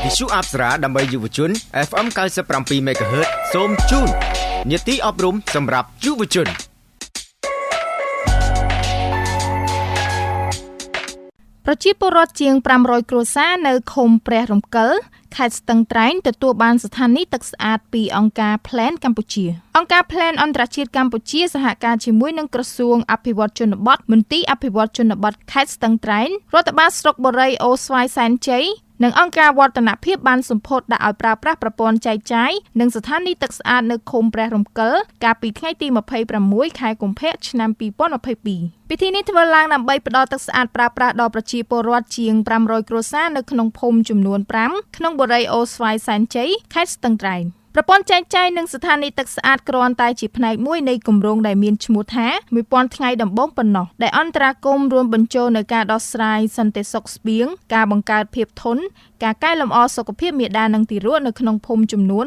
វិទ្យុអប្សរាដើម្បីយុវជន FM 97 MHz សូមជូននីតិអប់រំសម្រាប់យុវជនប្រជាពលរដ្ឋជាង500គ្រួសារនៅឃុំព្រះរំកិលខេត្តស្ទឹងត្រែងទទួលបានស្ថានីយ៍ទឹកស្អាតពីអង្គការ Plan កម្ពុជាអង្គការ Plan អន្តរជាតិកម្ពុជាសហការជាមួយនឹងក្រសួងអភិវឌ្ឍជនបទមន្ទីរអភិវឌ្ឍជនបទខេត្តស្ទឹងត្រែងរដ្ឋបាលស្រុកបុរីអូស្វាយសែនជ័យនិងអង្គការវឌ្ឍនភាពបានសម្ពោធដាក់ឲ្យប្រើប្រាស់ប្រព័ន្ធចែកចាយនិងស្ថានីយ៍ទឹកស្អាតនៅឃុំព្រះរំកិលកាលពីថ្ងៃទី26ខែកុម្ភៈឆ្នាំ2022ពិធីនេះធ្វើឡើងដើម្បីផ្ដល់ទឹកស្អាតប្រើប្រាស់ដល់ប្រជាពលរដ្ឋជាង500គ្រួសារនៅក្នុងភូមិចំនួន5ក្នុងបុរីអូស្វាយសែនជ័យខេត្តស្ទឹងត្រែងប្រព័ន្ធចែកចាយនិងស្ថានីយ៍ទឹកស្អាតគ្រាន់តែជាផ្នែកមួយនៃគម្រោងដែលមានឈ្មោះថា1000ថ្ងៃដំបូងប៉ុណ្ណោះដែលអន្តរាគមន៍រួមបញ្ចូលនៅការដោះស្រាយសន្តិសុខស្បៀងការបង្កើតភាពធន់ការកែលម្អសុខភាពមាតានិងទារកនៅក្នុងភូមិចំនួន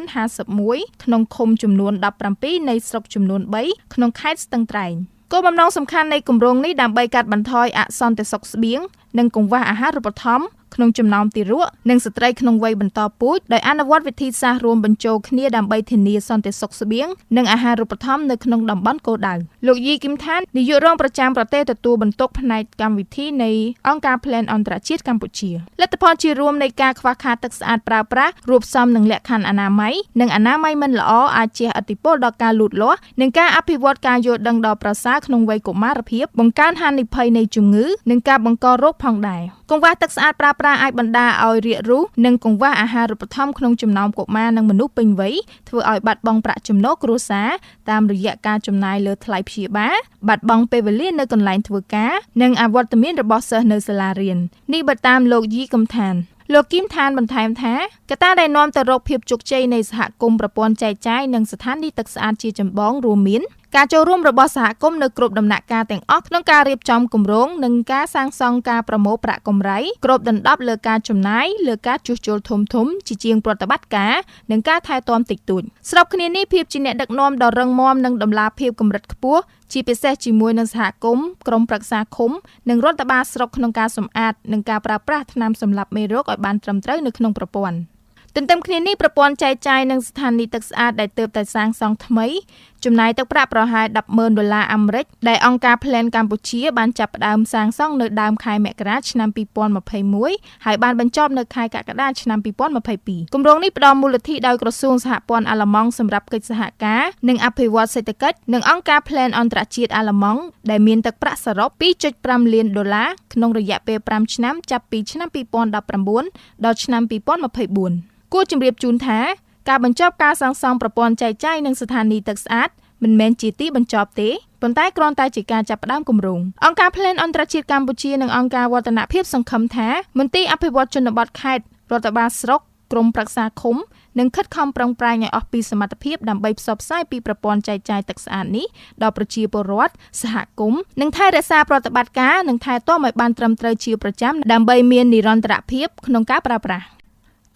51ក្នុងឃុំចំនួន17នៃស្រុកចំនួន3ក្នុងខេត្តស្ទឹងត្រែងគោលបំណងសំខាន់នៃគម្រោងនេះដើម្បីកាត់បន្ថយអសន្តិសុខស្បៀងនិងកង្វះអាហារូបត្ថម្ភក្នុងចំណោមទារកនិងស្ត្រីក្នុងវ័យបន្តពូជដោយអនុវត្តវិធីសាស្ត្ររួមបញ្ចូលគ្នាដើម្បីធានាសន្តិសុខស្បៀងនិងអាហារូបត្ថម្ភនៅក្នុងតំបន់គោលដៅលោកយីគឹមថាននាយករងប្រចាំប្រទេសទទួលបន្ទុកផ្នែកកម្មវិធីនៃអង្គការ Plan អន្តរជាតិកម្ពុជាលទ្ធផលជារួមនៃការខ្វះខាតទឹកស្អាតប្រើប្រាស់រួមផ្សំនឹងលក្ខខណ្ឌអនាម័យនិងអនាម័យមិនល្អអាចជះឥទ្ធិពលដល់ការលូតលាស់និងការអភិវឌ្ឍការយល់ដឹងដល់ប្រសើរក្នុងវ័យកុមារភាពបង្កើនហានិភ័យនៃជំងឺនិងការបង្ករោគផងដែរកង្វះទឹកស្អាតប្រើប្រាស់អាចបណ្ដាលឲ្យរាគរូសនិងកង្វះអាហារូបត្ថម្ភក្នុងចំណោមកុមារនិងមនុស្សពេញវ័យធ្វើឲ្យបាត់បង់ប្រាក់ចំណូលគ្រួសារតាមរយៈការចំណាយលើថ្លៃព្យាបាលបាត់បង់ពេលវេលានៅកន្លែងធ្វើការនិងអវត្តមានរបស់សិស្សនៅសាលារៀននេះបើតាមលោកយីកំថានលោកគឹមថានបន្ថែមថាកត្តាដែលនាំទៅរកភាពជោគជ័យនៃសហគមន៍ប្រព័ន្ធចែកចាយនិងស្ថានីយ៍ទឹកស្អាតជាចម្បងរួមមានការចូលរួមរបស់សហគមន៍នៅគ្រប់ដំណាក់កាលទាំងអស់ក្នុងការរៀបចំគម្រោងនិងការសាងសង់ការប្រមូលប្រាក់កម្រៃគ្របដណ្ដប់លើការចំណាយលើការជួសជុលធំៗជាជាងប្រតិបត្តិការនិងការថែទាំតិចតួចស្របគ្នានេះភាពជាអ្នកដឹកនាំដ៏រឹងមាំនិងដំណាភាពកម្រិតខ្ពស់ជាពិសេសជាមួយនឹងសហគមន៍ក្រុមប្រឹក្សាឃុំនិងរដ្ឋបាលស្រុកក្នុងការសម្អាតនិងការប្រើប្រាស់ថ្នាំសម្លាប់មេរោគឲ្យបានត្រឹមត្រូវនៅក្នុងប្រព័ន្ធទន្ទឹមគ្នានេះប្រព័ន្ធចែកចាយនិងស្ថានីយ៍ទឹកស្អាតដែលទើបតែសាងសង់ថ្មីចំណាយទឹកប្រាក់ប្រហែល$10,000អាមេរិកដែលអង្គការ Plan កម្ពុជាបានចាប់ផ្ដើមសាងសង់នៅដើមខែមករាឆ្នាំ2021ហើយបានបញ្ចប់នៅខែកក្កដាឆ្នាំ2022គម្រោងនេះផ្ដល់មូលនិធិដោយក្រសួងសហព័ន្ធអាល្លឺម៉ង់សម្រាប់កិច្ចសហការនិងអភិវឌ្ឍសេដ្ឋកិច្ចនិងអង្គការ Plan អន្តរជាតិអាល្លឺម៉ង់ដែលមានទឹកប្រាក់សរុប$2.5 លានក្នុងរយៈពេល5ឆ្នាំចាប់ពីឆ្នាំ2019ដល់ឆ្នាំ2024គួរជម្រាបជូនថាការបញ្ចប់ការសាងសង់ប្រព័ន្ធចែកចាយនិងស្ថានីយ៍ទឹកស្អាតមិនមែនជាទីបញ្ចប់ទេប៉ុន្តែគ្រាន់តែជាការចាប់ផ្ដើមគម្រោងអង្គការ Plan អន្តរជាតិកម្ពុជានិងអង្គការវឌ្ឍនភាពសង្ឃឹមថាមន្ទីរអភិវឌ្ឍជនបទខេត្តរដ្ឋបាលស្រុកក្រមប្រឹក្សាឃុំនឹងខិតខំប្រឹងប្រែងឲ្យអស់ពីសមត្ថភាពដើម្បីផ្សព្វផ្សាយពីប្រព័ន្ធចែកចាយទឹកស្អាតនេះដល់ប្រជាពលរដ្ឋសហគមន៍និងថែរក្សាប្រតិបត្តិការនិងថែទាំឲ្យបានត្រឹមត្រូវជាប្រចាំដើម្បីមាននិរន្តរភាពក្នុងការប្រើប្រាស់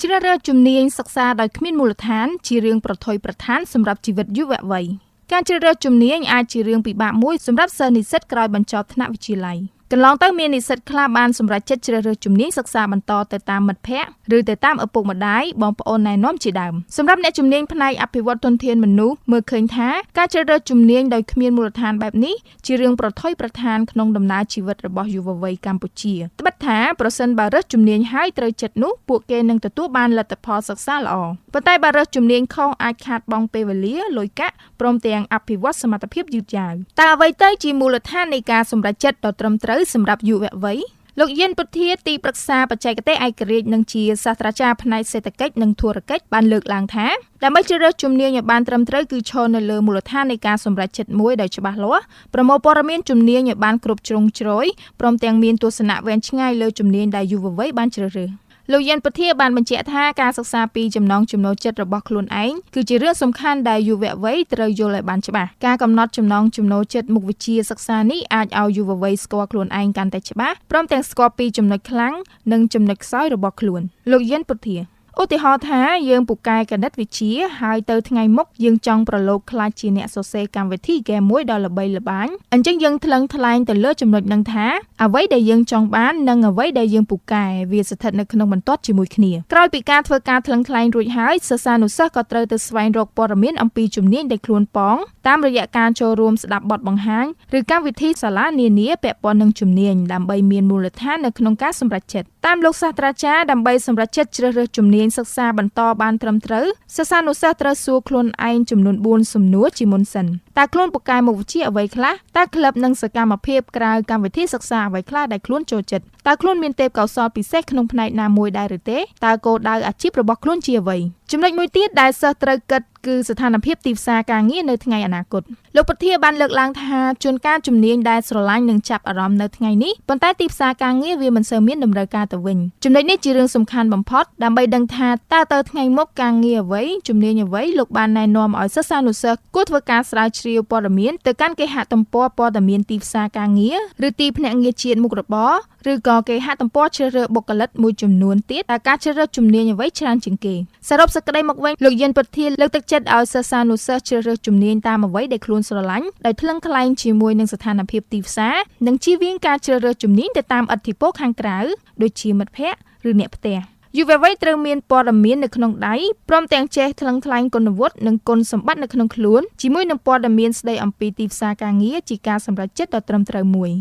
ជ្រើសរើសជំនាញសិក្សាដោយគ្មានមូលដ្ឋានជារឿងប្រថុយប្រថានសម្រាប់ជីវិតយុវវ័យការជ្រើសរើសជំនាញអាចជារឿងពិបាកមួយសម្រាប់សិស្សនិស្សិតក្រោយបញ្ចប់ថ្នាក់វិទ្យាល័យកន្លងទៅមាននិស្សិតខ្លះបានសម្រេចចិត្តជ្រើសរើសជំនាញសិក្សាបន្តទៅតាមមិត្តភ័ក្តិឬទៅតាមឪពុកម្ដាយបងប្អូនណែនាំជាដើមសម្រាប់អ្នកជំនាញផ្នែកអភិវឌ្ឍធនធានមនុស្សមើលឃើញថាការជ្រើសរើសជំនាញដោយគ្មានមូលដ្ឋានបែបនេះជារឿងប្រថុយប្រថានក្នុងដំណើរជីវិតរបស់យុវវ័យកម្ពុជាត្បិតថាប្រសិនបើរើសជំនាញហើយត្រូវចិត្តនោះពួកគេនឹងទទួលបានលទ្ធផលសិក្សាល្អប៉ុន្តែបើរើសជំនាញខុសអាចខាតបង់ពេលវេលាលុយកាក់ព្រមទាំងអភិវឌ្ឍសមត្ថភាពយឺតយ៉ាវតើអ្វីទៅជាមូលដ្ឋាននៃការសម្រេចចិត្តដ៏ត្រឹមត្រូវសម្រាប់យុវវ័យលោកយិនពុធាទីប្រឹក្សាបច្ចេកទេសឯករាជ្យនិងជាសាស្ត្រាចារ្យផ្នែកសេដ្ឋកិច្ចនិងធុរកិច្ចបានលើកឡើងថាដើម្បីជ្រើសរើសជំនាញឲ្យបានត្រឹមត្រូវគឺឈរនៅលើមូលដ្ឋាននៃការសម្រេចចិត្តមួយដោយច្បាស់លាស់ប្រមូលព័ត៌មានជំនាញឲ្យបានគ្រប់ជ្រុងជ្រោយព្រមទាំងមានទស្សនៈវែងឆ្ងាយលើជំនាញដែលយុវវ័យបានជ្រើសរើសលោកយិនពុធាបានបញ្ជាក់ថាការសិក្សាពីចំណង់ចំណូលចិត្តរបស់ខ្លួនឯងគឺជារឿងសំខាន់ដែលយុវវ័យត្រូវយល់ឲ្យបានច្បាស់ការកំណត់ចំណង់ចំណូលចិត្តមុខវិជ្ជាសិក្សានេះអាចឲ្យយុវវ័យស្គាល់ខ្លួនឯងកាន់តែច្បាស់ព្រមទាំងស្គាល់ពីចំណុចខ្លាំងនិងចំណុចខ្សោយរបស់ខ្លួនលោកយិនពុធា ឧទាហរណ៍ថាយើងពូកែគណិតវិទ្យាហើយទៅថ្ងៃមុខយើងចង់ប្រឡូកខ្លាចជាអ្នកសរសេរកម្មវិធីហ្គេមមួយដ៏ល្បីល្បាញអញ្ចឹងយើងថ្លឹងថ្លែងទៅលើចំណុចនឹងថាអ្វីដែលយើងចង់បាននិងអ្វីដែលយើងពូកែវាស្ថិតនៅក្នុងបន្ទាត់ជាមួយគ្នាក្រោយពីការធ្វើការថ្លឹងថ្លែងរួចហើយសិស្សានុសិស្សក៏ត្រូវទៅស្វែងរកព័ត៌មានអំពីជំនាញដែលខ្លួនប៉ងតាមរយៈការចូលរួមស្ដាប់បទបង្ហាញឬកម្មវិធីសាលានានាពាក់ព័ន្ធនឹងជំនាញដើម្បីមានមូលដ្ឋាននៅក្នុងការសម្រេចចិត្តតាមលោកសាស្ត្រាចារ្យដើម្បីសម្រេចចិត្តជ្រើសរើសជំនាញសិក្សាបន្តបានត្រឹមត្រូវសិស្សានុសិស្សត្រូវសួរខ្លួនឯងចំនួន4សំណួរជាមុនសិនតើខ្លួនពូកែមុខវិជ្ជាអ្វីខ្លះតើក្លឹបនិងសកម្មភាពក្រៅកម្មវិធីសិក្សាអ្វីខ្លះដែលខ្លួនចូលចិត្តតើខ្លួនមានទេពកោសល្យពិសេសក្នុងផ្នែកណាមួយដែរឬទេតើគោលដៅអាជីពរបស់ខ្លួនជាអ្វីចំណុចមួយទៀតដែលសិស្សត្រូវគិតគឺស្ថានភាពទីផ្សារការងារនៅថ្ងៃអនាគតលោកប្រធានបានលើកឡើងថាជួនកាលជំនាញដែលស្រឡាញ់និងចាប់អារម្មណ៍នៅថ្ងៃនេះប៉ុន្តែទីផ្សារការងារវាមិនសូវមានតម្រូវការទៅវិញចំណុចនេះជារឿងសំខាន់បំផុតដើម្បីដឹងថាតើទៅថ្ងៃមុខការងារអ្វីជំនាញអ្វីលោកបានណែនាំឲ្យសិស្សានុសិស្សគួរធ្វើការស្រាវជ្រាវព័ត៌មានទៅកាន់គេហទំព័រព័ត៌មានទីផ្សារការងារឬទីភ្នាក់ងារជាតិមុខរបរឬក៏គេហទំព័រជ្រើសរើសបុគ្គលិកមួយចំនួនទៀតតែការជ្រើសរើសជំនាញអ្វីច្រើនជាងគេសរុបសេចក្តីមកវិញលោកយិនប្រធានលើកទឹកចិត្តឲ្យសិស្សានុសិស្សជ្រើសរើសជំនាញតាមអ្វីដែលខ្លួនស្រឡាញ់ដោយថ្លឹងថ្លែងជាមួយនឹងស្ថានភាពទីផ្សារនិងជៀសវាងការជ្រើសរើសជំនាញទៅតាមឥទ្ធិពលខាងក្រៅដូចជាមិត្តភ័ក្តិឬអ្នកផ្ទះយុវវ័យត្រូវមានព័ត៌មាននៅក្នុងដៃព្រមទាំងចេះថ្លឹងថ្លែងគុណវុឌ្ឍនិងគុណសម្បត្តិនៅក្នុងខ្លួនជាមួយនឹងព័ត៌មានស្ដីអំពីទីផ្សារការងារជាការសម្រេចចិត្តដ៏ត្រឹមត្រូវមួយ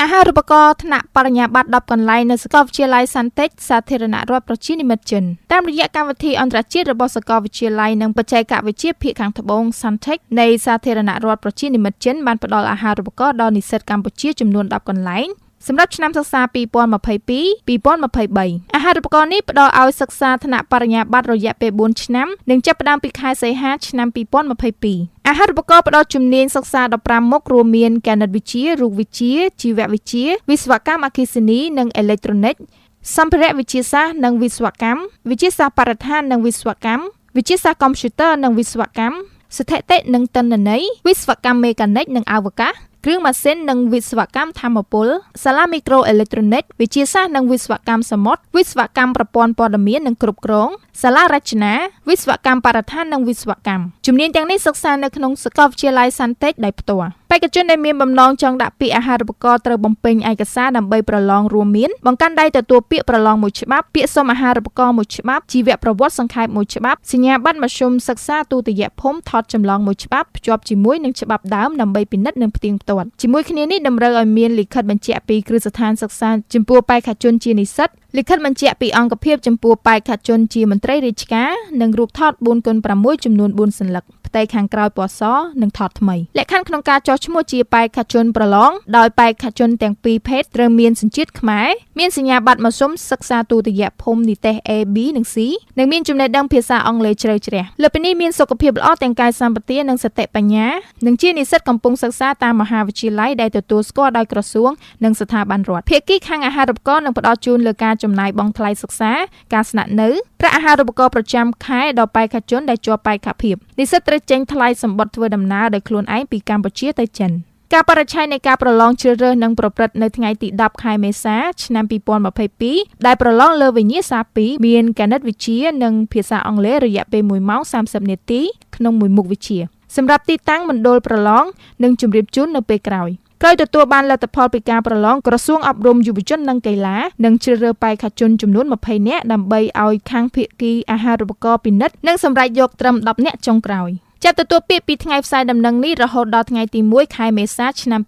អាហារូបករណ៍ថ្នាក់បរិញ្ញាបត្រ10កន្លែងនៅសាកលវិទ្យាល័យ Santech សាធារណរដ្ឋប្រជាមានិតចិនតាមរយៈកម្មវិធីអន្តរជាតិរបស់សាកលវិទ្យាល័យនិងបច្ចេកវិទ្យាភាគខាងត្បូង Santech នៃសាធារណរដ្ឋប្រជាមានិតចិនបានផ្ដល់អាហារូបករណ៍ដល់និស្សិតកម្ពុជាចំនួន10កន្លែងសម្រាប់ឆ្នាំសិក្សា2022-2023អាហារូបករណ៍នេះផ្ដល់ឲ្យសិក្សាថ្នាក់បរិញ្ញាបត្ររយៈពេល4ឆ្នាំនិងចាប់ផ្ដើមពីខែសីហាឆ្នាំ2022អាហារូបករណ៍ផ្ដល់ជំនាញសិក្សា15មុខរួមមានគណិតវិទ្យារូបវិទ្យាជីវវិទ្យាវិស្វកម្មអគ្គិសនីនិងអេឡិចត្រូនិកសម្ភារៈវិទ្យាសាស្ត្រនិងវិស្វកម្មវិទ្យាសាស្ត្របរិស្ថាននិងវិស្វកម្មវិទ្យាសាស្ត្រកុំព្យូទ័រនិងវិស្វកម្មស្ថិតិនិងទិន្នន័យវិស្វកម្មមេកានិកនិងអវកាសគ្រឿងម៉ាស៊ីននិងវិស្វកម្មថាមពលសាលាមីក្រូអេឡិចត្រូនិកវិទ្យាសាស្ត្រនិងវិស្វកម្មសមុទ្រវិស្វកម្មប្រព័ន្ធព័ត៌មាននិងគ្រប់គ្រងសាលារចនាវិស្វកម្មបរិស្ថាននិងវិស្វកម្មជំនាញទាំងនេះសិក្សានៅក្នុងសាកលវិទ្យាល័យ Santech ដោយផ្ទាល់បេក្ខជនដែលមានបំណងចង់ដាក់ពាក្យអាហារូបករណ៍ត្រូវបំពេញឯកសារដើម្បីប្រឡងរួមមានបង្កាន់ដៃទទួលពាក្យប្រឡងមួយច្បាប់ពាក្យសុំអាហារូបករណ៍មួយច្បាប់ជីវប្រវត្តិសង្ខេបមួយច្បាប់សញ្ញាបត្រមធ្យមសិក្សាទូទៅយភូមិថតចម្លងមួយច្បាប់ភ្ជាប់ជាមួយនឹងច្បាប់ដើមដើម្បីពិនិត្យនិងផ្ទៀងផ្ទាត់ជាមួយគ្នានេះតម្រូវឲ្យមានលិខិតបញ្ជាក់ពីគ្រឹះស្ថានសិក្សាចំពោះបេក្ខជនជានិស្សិតលិខិតបញ្ជាក់ពីអង្គភាពចំពោះបេក្ខជនជាមន្ត្រីរាជការនិងរូបថត 4x6 ចំនួន4សន្លឹកផ្ទៃខាងក្រោយពណ៌សនិងថតថ្មីលក្ខខណ្ឌក្នុងការចុះឈ្មោះជាបេក្ខជនប្រឡងដោយបេក្ខជនទាំងពីរភេទត្រូវមានសញ្ជាតិខ្មែរមានសញ្ញាបត្រមធ្យមសិក្សាទូទៅយភូមិនិទេស A B និង C និងមានចំណេះដឹងភាសាអង់គ្លេសជ្រៅជ្រះលើពីនេះមានសុខភាពល្អទាំងកាយសម្បទានិងសតិបញ្ញានិងជានិស្សិតកំពុងសិក្សាតាមមហាវិទ្យាល័យដែលទទួលស្គាល់ដោយក្រសួងនិងស្ថាប័នរដ្ឋភាគីខាងអាហារូបករណ៍នឹងផ្ដល់ជូនលើការចំណាយបង់ថ្លៃសិក្សាការស្នាក់នៅប្រាក់អាហារូបករណ៍ប្រចាំខែដល់បេក្ខជនដែលជាប់បេក្ខភាពនិស្សិតត្រូវចេញថ្លៃសម្បត្តិធ្វើដំណើរដោយខ្លួនឯងពីកម្ពុជាទៅចិនការបរិច្ឆេទនៃការប្រឡងជ្រើសរើសនឹងប្រព្រឹត្តនៅថ្ងៃទី10ខែមេសាឆ្នាំ2022ដែលប្រឡងលើវិញ្ញាសា2មានគណិតវិទ្យានិងភាសាអង់គ្លេសរយៈពេល1ម៉ោង30នាទីក្នុងមួយមុខវិជ្ជាសម្រាប់ទីតាំងមណ្ឌលប្រឡងនឹងជម្រាបជូននៅពេលក្រោយក្រោយទទួលបានលទ្ធផលពីការប្រឡងក្រសួងអប់រំយុវជននិងកីឡានឹងជ្រើសរើសបេក្ខជនចំនួន20នាក់ដើម្បីឲ្យខាងភាគីអាហារូបករណ៍ពិនិត្យនិងសម្រេចយកត្រឹម10នាក់ចុងក្រោយចាប់ទទួលពាក្យពីថ្ងៃផ្សាយដំណឹងនេះរហូតដល់ថ្ងៃទី1ខែមេសាឆ្នាំ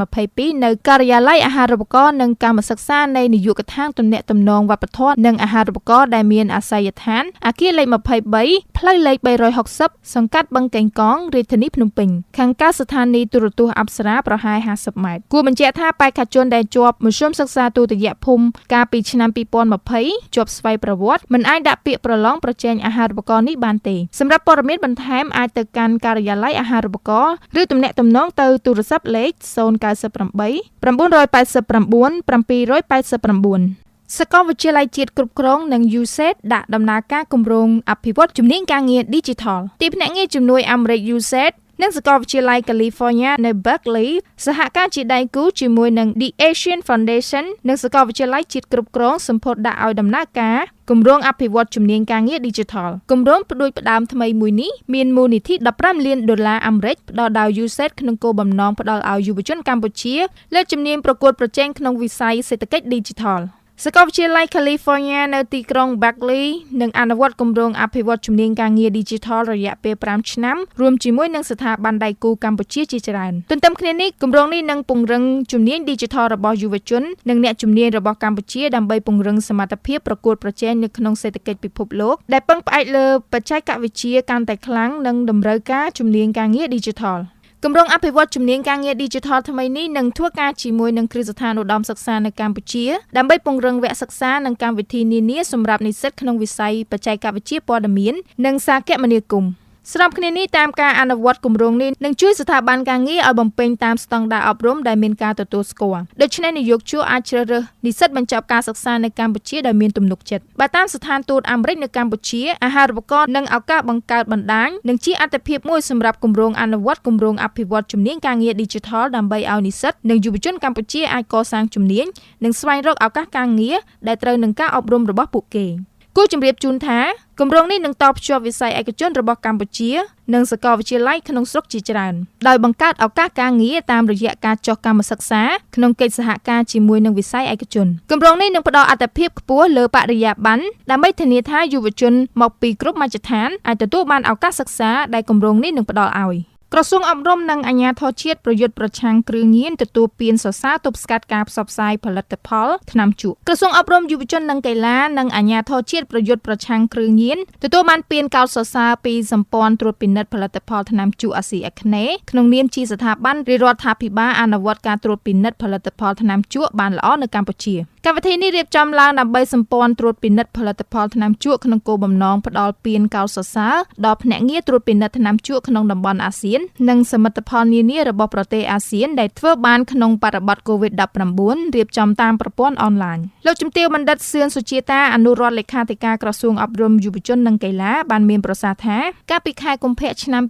2022នៅការិយាល័យអាហារូបករណ៍និងកម្មសិក្សានៃនាយកដ្ឋានទំនាក់ទំនងវប្បធម៌និងអាហារូបករណ៍ដែលមានអាសយដ្ឋានអគារលេខ23ផ្លូវលេខ360សង្កាត់បឹងកេងកងរាជធានីភ្នំពេញខាងកើតស្ថានីយទូរទស្សន៍អប្សរាប្រហែល50ម៉ែត្រគួរបញ្ជាក់ថាបេក្ខជនដែលជាប់មធ្យមសិក្សាទូទៅយភូមិកាលពីឆ្នាំ2020ជាប់ស្វ័យប្រវត្តិមិនអាចដាក់ពាក្យប្រឡងប្រជែងអាហារូបករណ៍នេះបានទេសម្រាប់ព័ត៌មានបន្ថែមអាចទៅកាន់ការិយាល័យអាហារូបករណ៍ឬទំនាក់ទំនងទៅទូរស័ព្ទលេខ098 989 789សាកលវិទ្យាល័យជាតិគ្រប់គ្រងនិង USAID ដាក់ដំណើរការគម្រោងអភិវឌ្ឍជំនាញការងារ Digital ទីភ្នាក់ងារជំនួយអាមេរិក USAID និងសាកលវិទ្យាល័យ California នៅ Berkeley សហការជាដៃគូជាមួយនឹង The Asian Foundation និងសាកលវិទ្យាល័យជាតិគ្រប់គ្រងសម្ពោធដាក់ឲ្យដំណើរការគម្រោងអភិវឌ្ឍជំនាញការងារ Digital គម្រោងផ្ដួចផ្ដើមថ្មីមួយនេះមានមូលនិធិ$15 លានអាមេរិកផ្ដល់ដោយ USAID ក្នុងគោលបំណងផ្ដល់ឲ្យយុវជនកម្ពុជាលើកជំនាញប្រកួតប្រជែងក្នុងវិស័យសេដ្ឋកិច្ច Digitalសាកលវិទ្យាល័យ California នៅទីក្រុង Berkeley នឹងអនុវត្តគម្រោងអភិវឌ្ឍជំនាញការងារ Digital រយៈពេល5ឆ្នាំរួមជាមួយនឹងស្ថាប័នដៃគូកម្ពុជាជាច្រើនទន្ទឹមគ្នានេះគម្រោងនេះនឹងពង្រឹងជំនាញ Digital របស់យុវជននិងអ្នកជំនាញរបស់កម្ពុជាដើម្បីពង្រឹងសមត្ថភាពប្រកួតប្រជែងនៅក្នុងសេដ្ឋកិច្ចពិភពលោកដែលពឹងផ្អែកលើបច្ចេកវិទ្យាកាន់តែខ្លាំងនិងតម្រូវការជំនាញការងារ Digitalគម្រោងអភិវឌ្ឍជំនាញការងារ Digital ថ្មីនេះនឹងធ្វើការជាមួយនឹងគ្រឹះស្ថានឧត្តមសិក្សានៅកម្ពុជាដើម្បីពង្រឹងវគ្គសិក្សានិងកម្មវិធីនានាសម្រាប់និស្សិតក្នុងវិស័យបច្ចេកវិទ្យាព័ត៌មាននិងសារគមនាគមន៍ស្របគ្នានេះតាមការអនុវត្តគម្រោងនេះនឹងជួយស្ថាប័នការងារឲ្យបំពេញតាមស្តង់ដារអប់រំដែលមានការទទួលស្គាល់ដូច្នេះនាយកជួរអាចជ្រើសរើសនិស្សិតបញ្ចប់ការសិក្សានៅកម្ពុជាដោយមានទំនុកចិត្តបើតាមស្ថានទូតអាមេរិកនៅកម្ពុជាអាហារូបករណ៍និងឱកាសបង្កើតបណ្ដាញនឹងជាអាទិភាពមួយសម្រាប់គម្រោងអនុវត្តគម្រោងអភិវឌ្ឍជំនាញការងារ Digital ដើម្បីឲ្យនិស្សិតនិងយុវជនកម្ពុជាអាចកសាងជំនាញនិងស្វែងរកឱកាសការងារដែលត្រូវនឹងការអប់រំរបស់ពួកគេគួរជម្រាបជូនថាគម្រោងនេះនឹងតភ្ជាប់វិស័យឯកជនរបស់កម្ពុជានិងសាកលវិទ្យាល័យក្នុងស្រុកជាច្រើនដោយបង្កើតឱកាសការងារតាមរយៈការចុះកម្មសិក្សាក្នុងកិច្ចសហការជាមួយនឹងវិស័យឯកជនគម្រោងនេះនឹងផ្ដល់អាទិភាពខ្ពស់លើបរិយាបន្នដើម្បីធានាថាយុវជនមកពីគ្រប់មជ្ឈដ្ឋានអាចទទួលបានឱកាសសិក្សាដែលគម្រោងនេះនឹងផ្ដល់ឲ្យក្រសួងអប់រំនិងអាជ្ញាធរជាតិប្រយុទ្ធប្រឆាំងគ្រឿងញៀនទទួលពានសរសើរទប់ស្កាត់ការផ្សព្វផ្សាយផលិតផលថ្នាំជក់ក្រសួងអប់រំយុវជននិងកីឡានិងអាជ្ញាធរជាតិប្រយុទ្ធប្រឆាំងគ្រឿងញៀនទទួលបានពានកោតសរសើរពីសម្ព័ន្ធត្រួតពិនិត្យផលិតផលថ្នាំជក់អាស៊ីអាគ្នេយ៍ក្នុងនាមជាស្ថាប័នរាជរដ្ឋាភិបាលអនុវត្តការត្រួតពិនិត្យផលិតផលថ្នាំជក់បានល្អនៅកម្ពុជាកម្មវិធីនេះរៀបចំឡើងដើម្បីសម្ព័ន្ធត្រួតពិនិត្យផលិតផលថ្នាំជក់ក្នុងគោលបំណងផ្ដល់ពានកោតសរសើរដល់ភ្នាក់ងារត្រួតពិនិត្យថ្នាំជក់ក្នុងតំបន់អាស៊ាននិងសមិទ្ធផលនានារបស់ប្រទេសអាស៊ានដែលធ្វើបានក្នុងបរិបទ COVID-19 រៀបចំតាមប្រព័ន្ធអនឡាញលោកជំទាវបណ្ឌិតសឿនសុជាតាអនុរដ្ឋលេខាធិការក្រសួងអប់រំយុវជននិងកីឡាបានមានប្រសាសន៍ថាកាលពីខែកុម្ភៈឆ្នាំ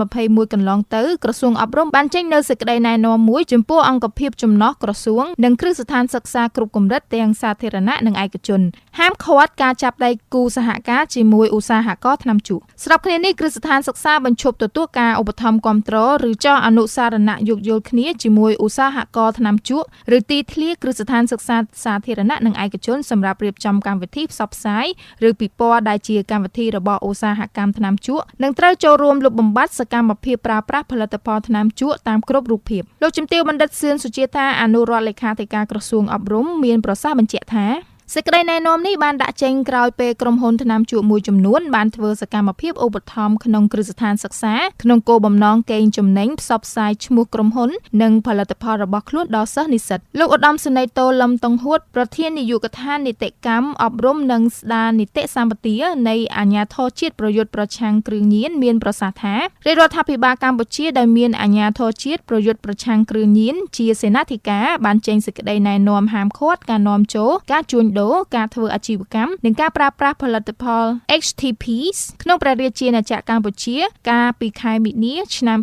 2021កន្លងទៅក្រសួងអប់រំបានចេញនូវសេចក្តីណែនាំមួយចំពោះអង្គភាពចំណុះក្រសួងនិងគ្រឹះស្ថានសិក្សាគ្រប់កម្រិតទាំងសាធារណៈនិងឯកជនហាមឃាត់ការចាប់ដៃគូសហការជាមួយឧស្សាហករណ៍ថ្នាំជក់ស្របគ្នានេះគ្រឹះស្ថានសិក្សាបញ្ឈប់ទទួលការឧបត្ថម្ភគាំទ្រឬចោះអនុសារណៈយោគយល់គ្នាជាមួយឧស្សាហករណ៍ថ្នាំជក់ឬទីធ្លាគ្រឹះស្ថានសិក្សាសាធារណៈនិងឯកជនសម្រាប់រៀបចំកម្មវិធីផ្សព្វផ្សាយឬពិព័រណ៍ដែលជាកម្មវិធីរបស់ឧស្សាហកម្មថ្នាំជក់នឹងត្រូវចូលរួមលុបបំបាត់សកម្មភាពប្រើប្រាស់ផលិតផលថ្នាំជក់តាមគ្រប់រូបភាពលោកជំទាវបណ្ឌិតសឿនសុជាតាអនុរដ្ឋលេខាធិការក្រសួងអប់រំមានប្រសាសន៍បញ្ជាក់ថាសេចក្តីណែនាំនេះបានដាក់ចេញក្រោយពេលក្រុមហ៊ុនថ្នាំជក់មួយចំនួនបានធ្វើសកម្មភាពឧបត្ថម្ភក្នុងគ្រឹះស្ថានសិក្សាក្នុងគោលបំណងកេងចំណេញផ្សព្វផ្សាយឈ្មោះក្រុមហ៊ុននិងផលិតផលរបស់ខ្លួនដល់សិស្សនិស្សិតលោកឧត្តមសេនីយ៍តូលឹមតុងហួតប្រធាននាយកដ្ឋាននីតិកម្មអប់រំនិងស្ដារនីតិសម្បទានៃអាជ្ញាធរជាតិប្រយុទ្ធប្រឆាំងគ្រឿងញៀនមានប្រសាសន៍ថារាជរដ្ឋាភិបាលកម្ពុជាដែលមានអាជ្ញាធរជាតិប្រយុទ្ធប្រឆាំងគ្រឿងញៀនជាសេនាធិការបានចេញសេចក្តីណែនាំហាមឃាត់ការនាំចូលការជួញដូរការធ្វើអាជីវកម្មនិងការប្រើប្រាស់ផលិតផល HTPs ក្នុងព្រះរាជាណាចក្រកម្ពុជាកាលពីខែមីនាឆ្នាំ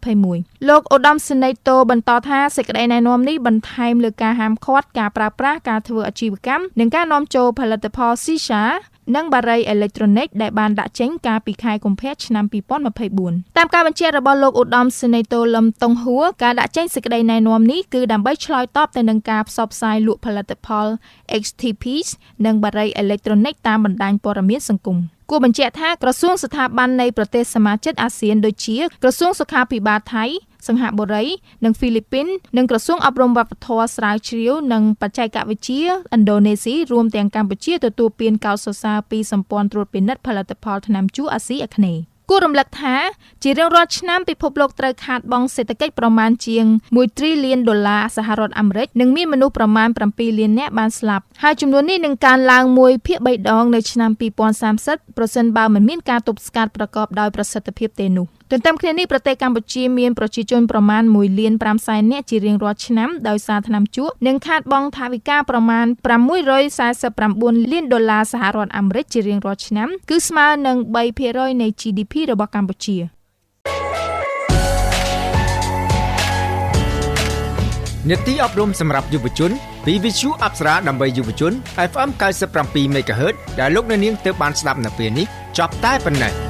2021លោកឧត្តមសេនីយ៍តូបន្តថាសេចក្តីណែនាំនេះបន្ថែមលើការហាមឃាត់ការប្រើប្រាស់ការធ្វើអាជីវកម្មនិងការនាំចូលផលិតផលស៊ីសានិងបារីអេឡិចត្រូនិកដែលបានដាក់ចេញកាលពីខែកុម្ភៈឆ្នាំ2024តាមការបញ្ជាក់របស់លោកឧត្តមសេនីយ៍តូលឹមតុងហួរការដាក់ចេញសេចក្តីណែនាំនេះគឺដើម្បីឆ្លើយតបទៅនឹងការផ្សព្វផ្សាយលក់ផលិតផល HTPs និងបារីអេឡិចត្រូនិកតាមបណ្ដាញព័ត៌មានសង្គមគួរបញ្ជាក់ថាក្រសួងស្ថាប័ននៃប្រទេសសមាជិកអាស៊ានដូចជាក្រសួងសុខាភិបាលថៃសង្ហបុរីនិងហ្វីលីពីននិងក្រសួងអប់រំវប្បធម៌ស្រាវជ្រាវនិងបច្ចេកវិទ្យាឥណ្ឌូនេស៊ីរួមទាំងកម្ពុជាទទួលពានកោតសរសើរពីសម្ព័ន្ធត្រួតពិនិត្យផលិតផលថ្នាំជក់អាស៊ីអាគ្នេយ៍គួររំលឹកថាជារៀងរាល់ឆ្នាំពិភពលោកត្រូវខាតបង់សេដ្ឋកិច្ចប្រមាណជាង$1 ត្រីលៀនសហរដ្ឋអាមេរិកនិងមានមនុស្សប្រមាណ7 លាននាក់បានស្លាប់ហើយចំនួននេះនឹងកើនឡើង1/3 ដងនៅឆ្នាំ2030ប្រសិនបើមិនមានការទប់ស្កាត់ប្រកបដោយប្រសិទ្ធភាពទេនោះទន្ទឹមគ្នានេះប្រទេសកម្ពុជាមានប្រជាជនប្រមាណ1.5 លាននាក់ជារៀងរាល់ឆ្នាំដោយសារថ្នាំជក់និងខាតបង់ថវិកាប្រមាណ$649 លានសហរដ្ឋអាមេរិកជារៀងរាល់ឆ្នាំគឺស្មើនឹង 3% នៃ GDP របស់កម្ពុជា នេតិអប់រំសម្រាប់យុវជនពី Visu Apsara ដើម្បីយុវជន FM 97 MHz ដែលលោកអ្នកនាងទើបបានស្ដាប់នៅពេលនេះចប់តែប៉ុណ្ណេះ